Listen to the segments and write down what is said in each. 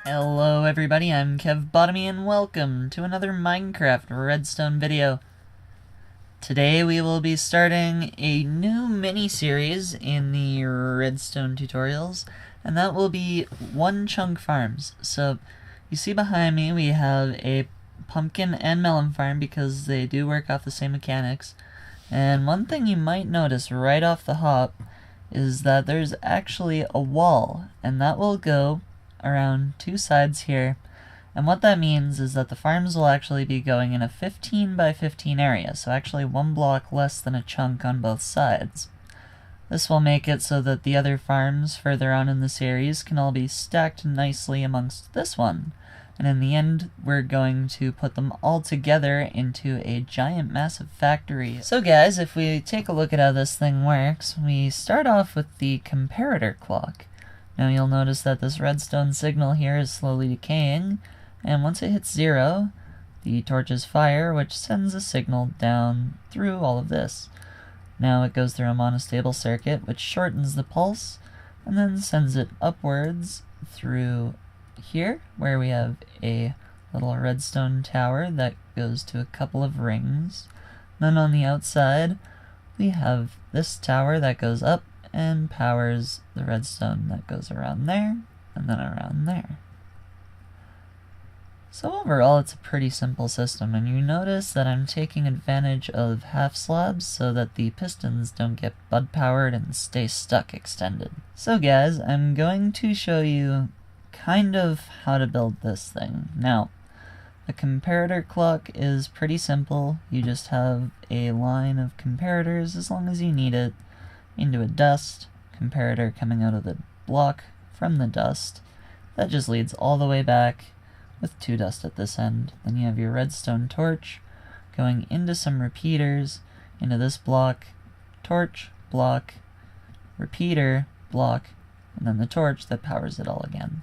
Hello everybody, I'm Kevbotomy and welcome to another Minecraft Redstone video. Today we will be starting a new mini-series in the Redstone tutorials, and that will be one-chunk farms. So, you see behind me we have a pumpkin and melon farm because they do work off the same mechanics. And one thing you might notice right off the hop is that there's actually a wall, and that will go around two sides here, and what that means is that the farms will actually be going in a 15 by 15 area, so actually one block less than a chunk on both sides. This will make it so that the other farms further on in the series can all be stacked nicely amongst this one, and in the end we're going to put them all together into a giant massive factory. So guys, if we take a look at how this thing works, we start off with the comparator clock. Now you'll notice that this redstone signal here is slowly decaying, and once it hits 0, the torches fire, which sends a signal down through all of this. Now it goes through a monostable circuit, which shortens the pulse, and then sends it upwards through here, where we have a little redstone tower that goes to a couple of rings. Then on the outside, we have this tower that goes up and powers the redstone that goes around there, and then around there. So overall, it's a pretty simple system, and you notice that I'm taking advantage of half slabs so that the pistons don't get bud powered and stay stuck extended. So guys, I'm going to show you kind of how to build this thing. Now, the comparator clock is pretty simple. You just have a line of comparators as long as you need it into a dust, comparator coming out of the block from the dust. That just leads all the way back with 2 dust at this end. Then you have your redstone torch going into some repeaters, into this block, torch, block, repeater, block, and then the torch that powers it all again.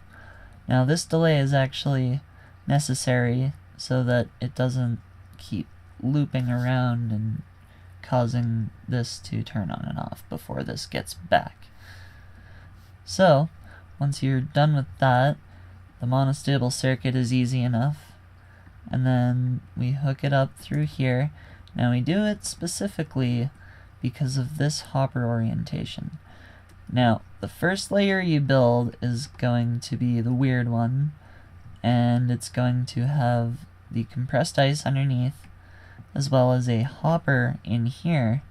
Now this delay is actually necessary so that it doesn't keep looping around and causing this to turn on and off before this gets back. So, once you're done with that, the monostable circuit is easy enough, and then we hook it up through here. Now we do it specifically because of this hopper orientation. Now, the first layer you build is going to be the weird one, and it's going to have the compressed ice underneath, as well as a hopper in here,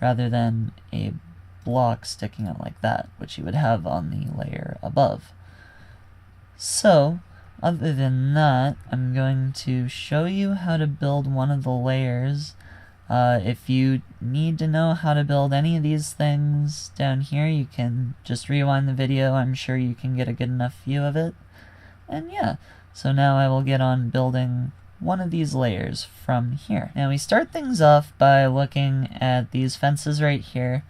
rather than a block sticking out like that, which you would have on the layer above. So, other than that, I'm going to show you how to build one of the layers. If you need to know how to build any of these things down here, you can just rewind the video. I'm sure you can get a good enough view of it. And yeah, so now I will get on building one of these layers from here. Now we start things off by looking at these fences right here,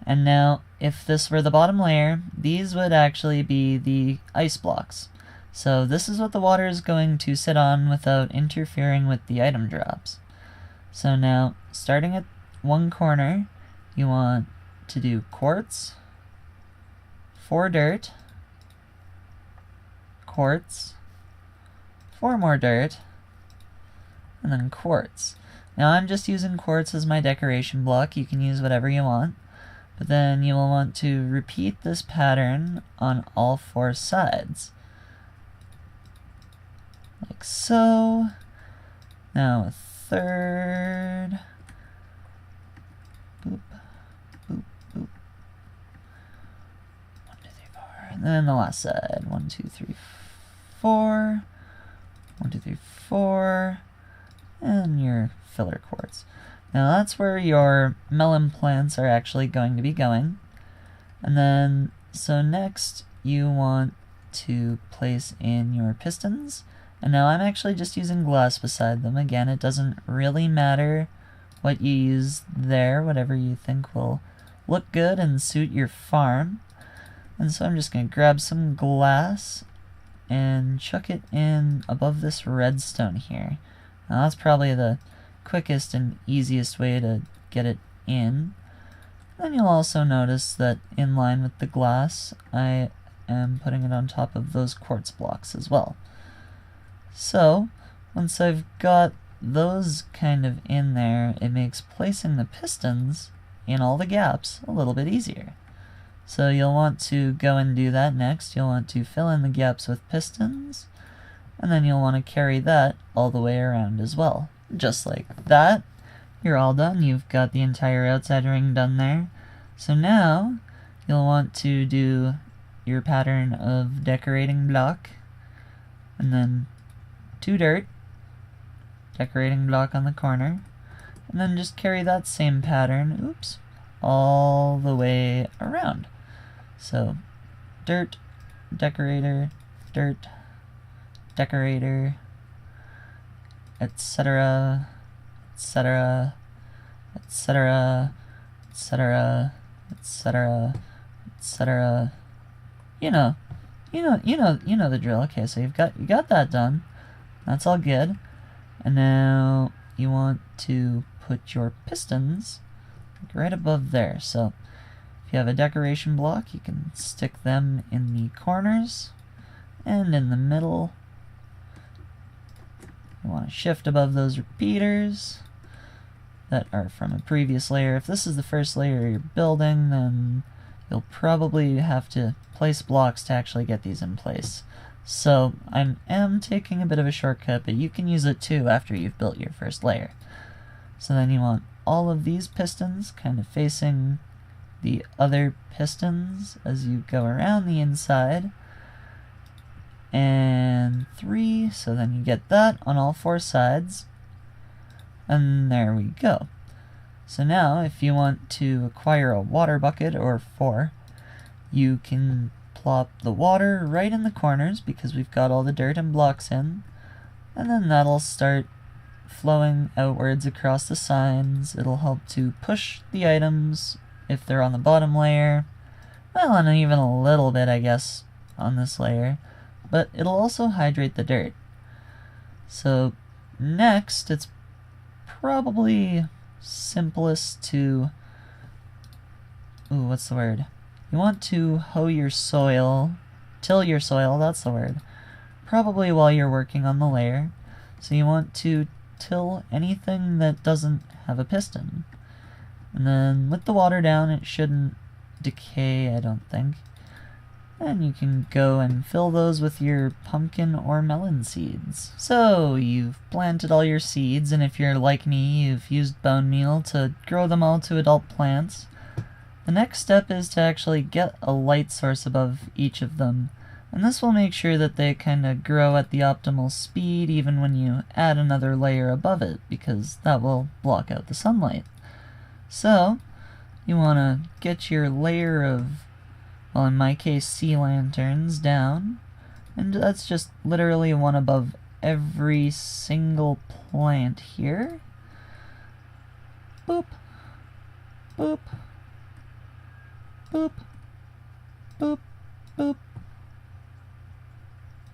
and now if this were the bottom layer, these would actually be the ice blocks. So this is what the water is going to sit on without interfering with the item drops. So now, starting at one corner, you want to do quartz, 4 dirt, quartz, 4 more dirt, and then quartz. Now I'm just using quartz as my decoration block. You can use whatever you want. But then you will want to repeat this pattern on all 4 sides. Like so. Now a third. Boop, boop, boop. 1, 2, 3, 4. And then the last side. 1, 2, 3, 4. 1, 2, 3, 4. And your filler quartz. Now that's where your melon plants are actually going to be going. And then, so next you want to place in your pistons. And now I'm actually just using glass beside them. Again, it doesn't really matter what you use there, whatever you think will look good and suit your farm. And so I'm just going to grab some glass and chuck it in above this redstone here. Now that's probably the quickest and easiest way to get it in. Then you'll also notice that in line with the glass, I and putting it on top of those quartz blocks as well. So, once I've got those kind of in there, it makes placing the pistons in all the gaps a little bit easier. So you'll want to go and do that next. You'll want to fill in the gaps with pistons, and then you'll want to carry that all the way around as well. Just like that, you're all done. You've got the entire outside ring done there. So now, you'll want to do your pattern of decorating block, and then 2 dirt, decorating block on the corner, and then just carry that same pattern, all the way around. So, dirt, decorator, dirt, decorator, etc., etc., etc., etc., etc., etc. You know the drill. Okay, so you got that done. That's all good. And now you want to put your pistons right above there. So if you have a decoration block, you can stick them in the corners and in the middle. You want to shift above those repeaters that are from a previous layer. If this is the first layer you're building, then you'll probably have to place blocks to actually get these in place. So I am taking a bit of a shortcut, but you can use it too after you've built your first layer. So then you want all of these pistons kind of facing the other pistons as you go around the inside. And 3, so then you get that on all 4 sides. And there we go. So now, if you want to acquire a water bucket or 4, you can plop the water right in the corners because we've got all the dirt and blocks in. And then that'll start flowing outwards across the signs. It'll help to push the items if they're on the bottom layer. Well, and even a little bit, I guess, on this layer. But it'll also hydrate the dirt. So next, it's probably simplest to, what's the word? You want to hoe your soil, till your soil, that's the word, probably while you're working on the layer. So you want to till anything that doesn't have a piston. And then with the water down, it shouldn't decay, I don't think. And you can go and fill those with your pumpkin or melon seeds. So, you've planted all your seeds, and if you're like me, you've used bone meal to grow them all to adult plants. The next step is to actually get a light source above each of them, and this will make sure that they kind of grow at the optimal speed even when you add another layer above it, because that will block out the sunlight. So, you want to get your layer of, well, in my case, sea lanterns down, and that's just literally one above every single plant here. Boop, boop, boop, boop, boop,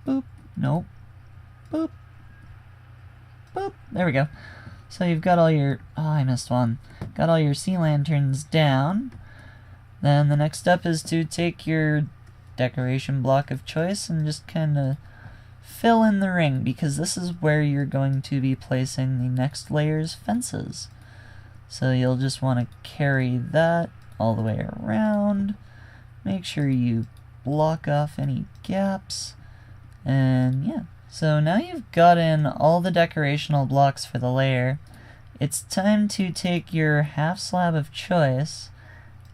boop, nope, boop, boop, there we go. So you've got all your, I missed one, got all your sea lanterns down. Then the next step is to take your decoration block of choice and just kind of fill in the ring, because this is where you're going to be placing the next layer's fences. So you'll just want to carry that all the way around. Make sure you block off any gaps. And yeah, so now you've got in all the decorational blocks for the layer. It's time to take your half slab of choice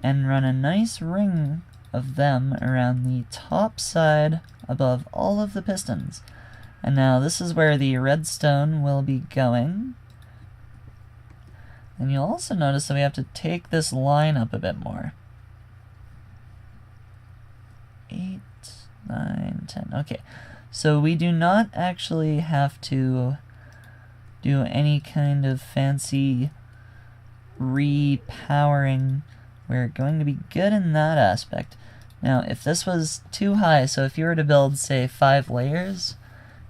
and run a nice ring of them around the top side above all of the pistons. And now this is where the redstone will be going. And you'll also notice that we have to take this line up a bit more. 8, 9, 10, okay. So we do not actually have to do any kind of fancy repowering. We're going to be good in that aspect. Now, if this was too high, so if you were to build, say, 5 layers,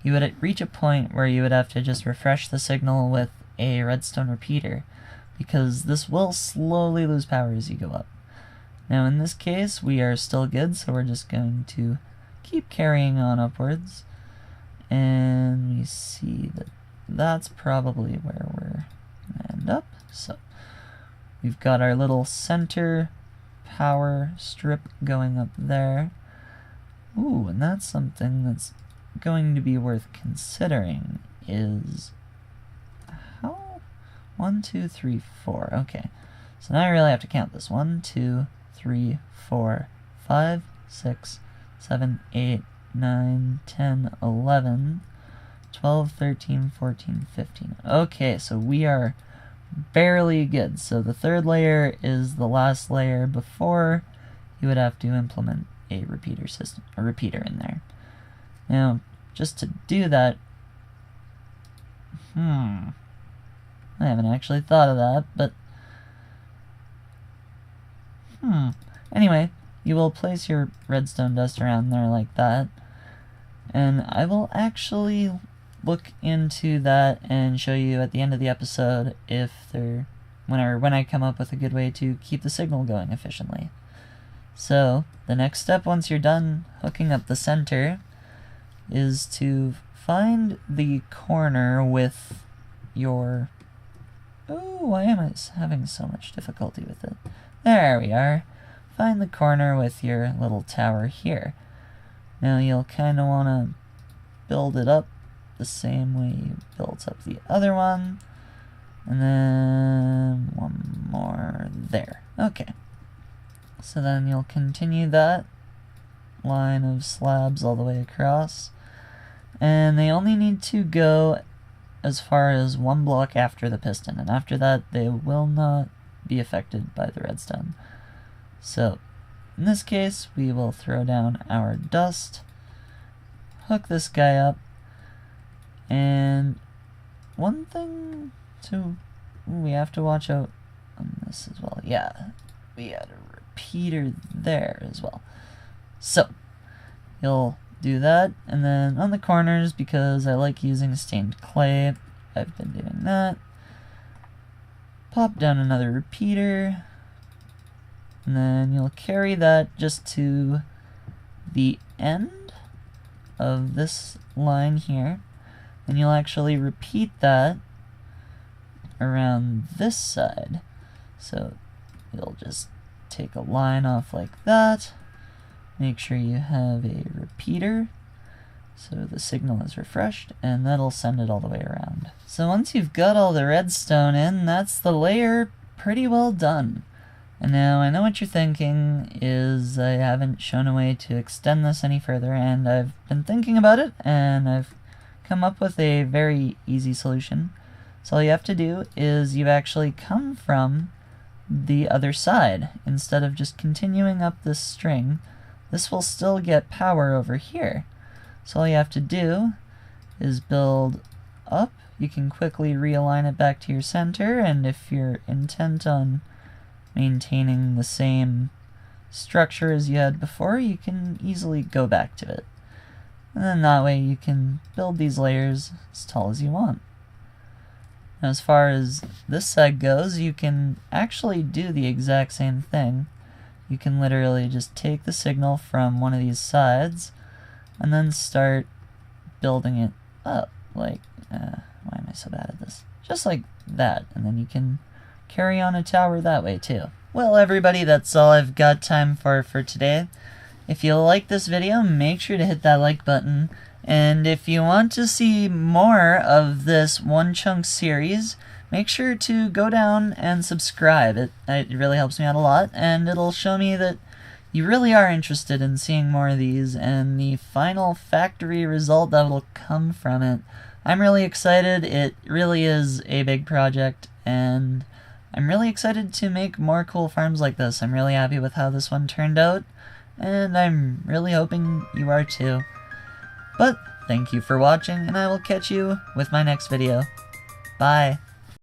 you would reach a point where you would have to just refresh the signal with a redstone repeater, because this will slowly lose power as you go up. Now in this case, we are still good, so we're just going to keep carrying on upwards. And we see that that's probably where we're gonna end up. So we've got our little center power strip going up there. Ooh, and that's something that's going to be worth considering is how? 1, 2, 3, 4. Okay. So now I really have to count this. 1, 2, 3, 4, 5, 6, 7, 8, 9, 10, 11, 12, 13, 14, 15. Okay, so we are barely good. So the third layer is the last layer before you would have to implement a repeater system, a repeater in there. Now, just to do that, I haven't actually thought of that, but anyway, you will place your redstone dust around there like that, and I will actually look into that and show you at the end of the episode if when I come up with a good way to keep the signal going efficiently. So the next step, once you're done hooking up the center, is to find the corner with your... Oh, why am I having so much difficulty with it? There we are. Find the corner with your little tower here. Now you'll kind of want to build it up the same way you built up the other one. And then one more there. Okay. So then you'll continue that line of slabs all the way across. And they only need to go as far as one block after the piston. And after that, they will not be affected by the redstone. So, in this case, we will throw down our dust, hook this guy up, and one thing we have to watch out on this as well. Yeah, we had a repeater there as well. So, you'll do that, and then on the corners, because I like using stained clay, I've been doing that. Pop down another repeater, and then you'll carry that just to the end of this line here, and you'll actually repeat that around this side. So you'll just take a line off like that, make sure you have a repeater so the signal is refreshed, and that'll send it all the way around. So once you've got all the redstone in, that's the layer pretty well done. And now I know what you're thinking is I haven't shown a way to extend this any further, and I've been thinking about it, and I've come up with a very easy solution. So all you have to do is you actually come from the other side. Instead of just continuing up this string, this will still get power over here. So all you have to do is build up. You can quickly realign it back to your center, and if you're intent on maintaining the same structure as you had before, you can easily go back to it. And then that way you can build these layers as tall as you want. Now as far as this side goes, you can actually do the exact same thing. You can literally just take the signal from one of these sides and then start building it up like, why am I so bad at this? Just like that, and then you can carry on a tower that way too. Well everybody, that's all I've got time for today. If you like this video, make sure to hit that like button, and if you want to see more of this One-Chunk series, make sure to go down and subscribe. It really helps me out a lot, and it'll show me that you really are interested in seeing more of these, and the final factory result that will come from it. I'm really excited. It really is a big project, and I'm really excited to make more cool farms like this. I'm really happy with how this one turned out, and I'm really hoping you are too. But thank you for watching, and I will catch you with my next video. Bye!